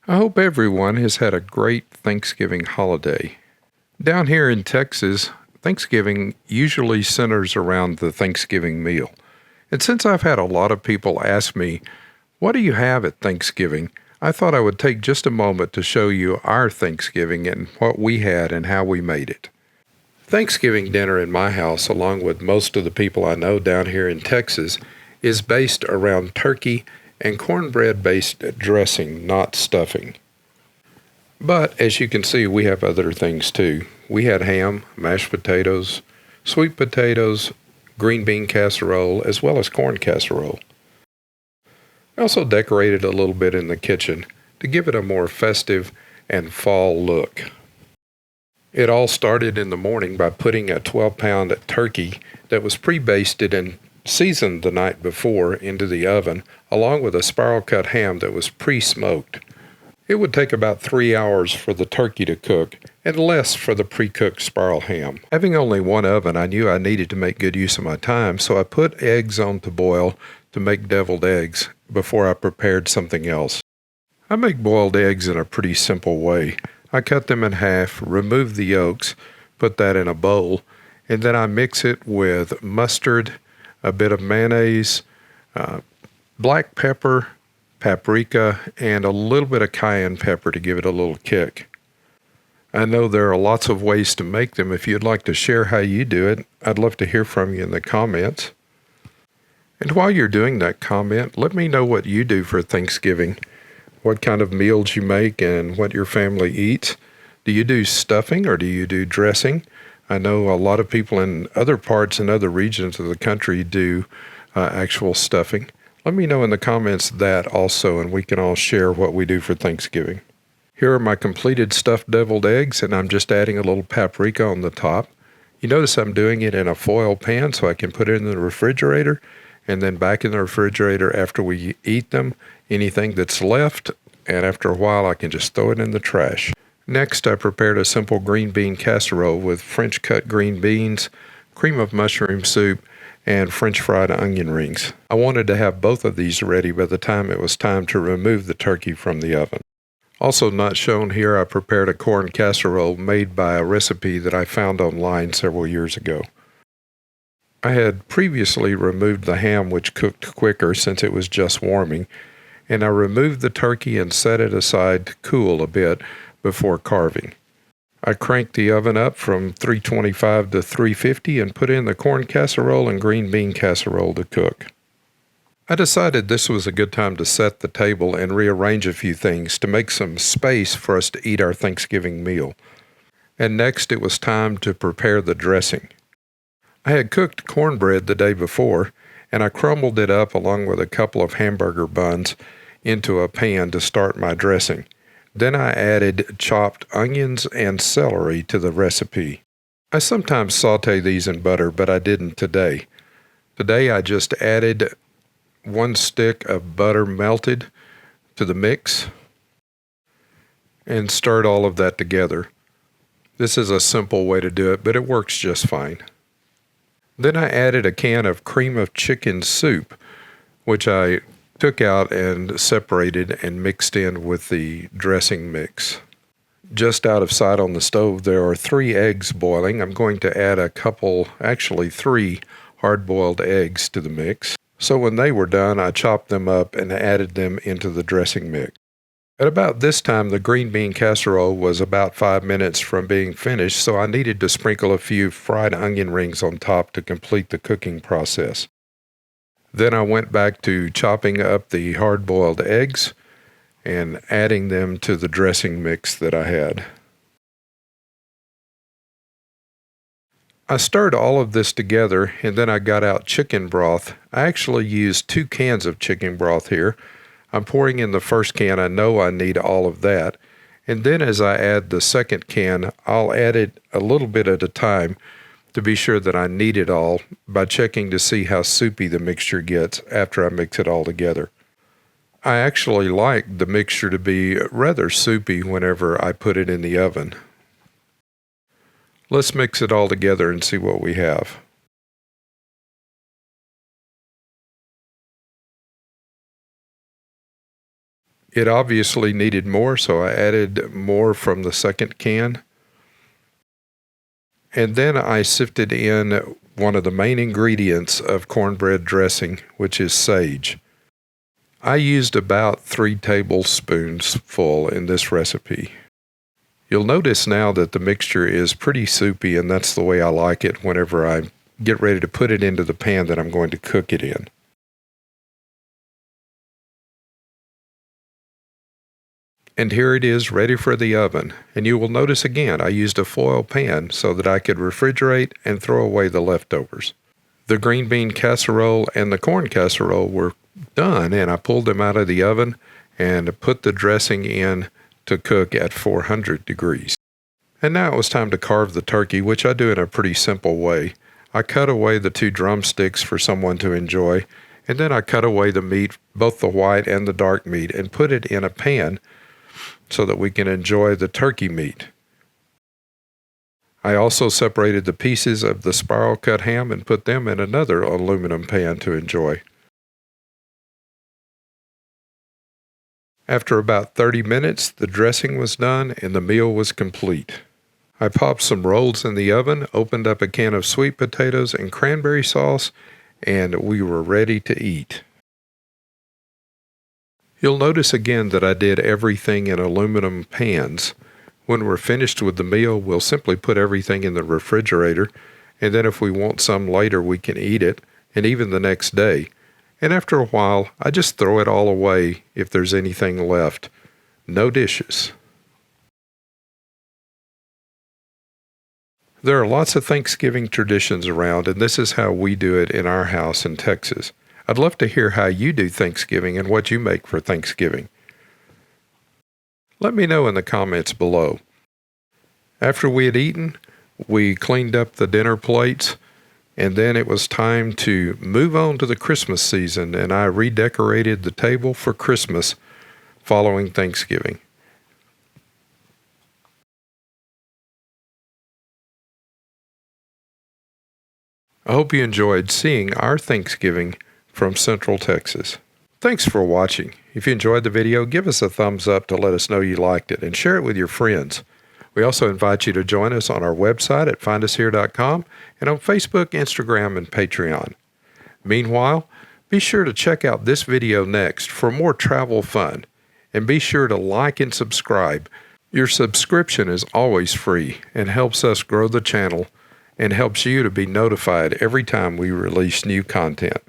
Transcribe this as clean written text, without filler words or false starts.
I hope everyone has had a great Thanksgiving holiday. Down here in Texas, Thanksgiving usually centers around the Thanksgiving meal. And since I've had a lot of people ask me, what do you have at Thanksgiving? I thought I would take just a moment to show you our Thanksgiving and what we had and how we made it. Thanksgiving dinner in my house, along with most of the people I know down here in Texas, is based around turkey and cornbread-based dressing, not stuffing. But as you can see, we have other things too. We had ham, mashed potatoes, sweet potatoes, green bean casserole, as well as corn casserole. I also decorated a little bit in the kitchen to give it a more festive and fall look. It all started in the morning by putting a 12-pound turkey that was pre-basted and seasoned the night before into the oven, along with a spiral-cut ham that was pre-smoked. It would take about 3 hours for the turkey to cook, and less for the pre-cooked spiral ham. Having only one oven, I knew I needed to make good use of my time, so I put eggs on to boil to make deviled eggs before I prepared something else. I make boiled eggs in a pretty simple way. I cut them in half, remove the yolks, put that in a bowl, and then I mix it with mustard, a bit of mayonnaise, black pepper, paprika, and a little bit of cayenne pepper to give it a little kick. I know there are lots of ways to make them. If you'd like to share how you do it, I'd love to hear from you in the comments. And while you're doing that comment, let me know what you do for Thanksgiving, what kind of meals you make and what your family eats. Do you do stuffing or do you do dressing? I know a lot of people in other parts and other regions of the country do actual stuffing. Let me know in the comments that also, and we can all share what we do for Thanksgiving. Here are my completed stuffed deviled eggs, and I'm just adding a little paprika on the top. You notice I'm doing it in a foil pan so I can put it in the refrigerator, and then back in the refrigerator after we eat them, anything that's left, and after a while I can just throw it in the trash. Next, I prepared a simple green bean casserole with French cut green beans, cream of mushroom soup, and French fried onion rings. I wanted to have both of these ready by the time it was time to remove the turkey from the oven. Also not shown here, I prepared a corn casserole made by a recipe that I found online several years ago. I had previously removed the ham, which cooked quicker since it was just warming, and I removed the turkey and set it aside to cool a bit before carving. I cranked the oven up from 325 to 350 and put in the corn casserole and green bean casserole to cook. I decided this was a good time to set the table and rearrange a few things to make some space for us to eat our Thanksgiving meal. And next it was time to prepare the dressing. I had cooked cornbread the day before, and I crumbled it up along with a couple of hamburger buns into a pan to start my dressing. Then I added chopped onions and celery to the recipe. I sometimes saute these in butter, but I didn't today. Today I just added 1 stick of butter melted to the mix and stirred all of that together. This is a simple way to do it, but it works just fine. Then I added a can of cream of chicken soup, which I took out and separated and mixed in with the dressing mix. Just out of sight on the stove, there are 3 eggs boiling. I'm going to add actually 3 hard-boiled eggs to the mix. So when they were done, I chopped them up and added them into the dressing mix. At about this time, the green bean casserole was about 5 minutes from being finished, so I needed to sprinkle a few fried onion rings on top to complete the cooking process. Then I went back to chopping up the hard-boiled eggs and adding them to the dressing mix that I had. I stirred all of this together, and then I got out chicken broth. I actually used 2 cans of chicken broth here. I'm pouring in the first can. I know I need all of that. And then as I add the second can, I'll add it a little bit at a time to be sure that I need it all by checking to see how soupy the mixture gets after I mix it all together. I actually like the mixture to be rather soupy whenever I put it in the oven. Let's mix it all together and see what we have. It obviously needed more, so I added more from the second can. And then I sifted in one of the main ingredients of cornbread dressing, which is sage. I used about 3 tablespoons full in this recipe. You'll notice now that the mixture is pretty soupy, and that's the way I like it whenever I get ready to put it into the pan that I'm going to cook it in. And here it is ready for the oven. And you will notice again, I used a foil pan so that I could refrigerate and throw away the leftovers. The green bean casserole and the corn casserole were done, and I pulled them out of the oven and put the dressing in to cook at 400 degrees. And now it was time to carve the turkey, which I do in a pretty simple way. I cut away the 2 drumsticks for someone to enjoy, and then I cut away the meat, both the white and the dark meat, and put it in a pan so that we can enjoy the turkey meat. I also separated the pieces of the spiral cut ham and put them in another aluminum pan to enjoy. After about 30 minutes, the dressing was done and the meal was complete. I popped some rolls in the oven, opened up a can of sweet potatoes and cranberry sauce, and we were ready to eat. You'll notice again that I did everything in aluminum pans. When we're finished with the meal, we'll simply put everything in the refrigerator, and then if we want some later, we can eat it, and even the next day. And after a while, I just throw it all away if there's anything left. No dishes. There are lots of Thanksgiving traditions around, and this is how we do it in our house in Texas. I'd love to hear how you do Thanksgiving and what you make for Thanksgiving. Let me know in the comments below. After we had eaten, we cleaned up the dinner plates, and then it was time to move on to the Christmas season, and I redecorated the table for Christmas following Thanksgiving. I hope you enjoyed seeing our Thanksgiving from Central Texas. Thanks for watching. If you enjoyed the video, give us a thumbs up to let us know you liked it and share it with your friends. We also invite you to join us on our website at findushere.com and on Facebook, Instagram, and Patreon. Meanwhile, be sure to check out this video next for more travel fun, and be sure to like and subscribe. Your subscription is always free and helps us grow the channel and helps you to be notified every time we release new content.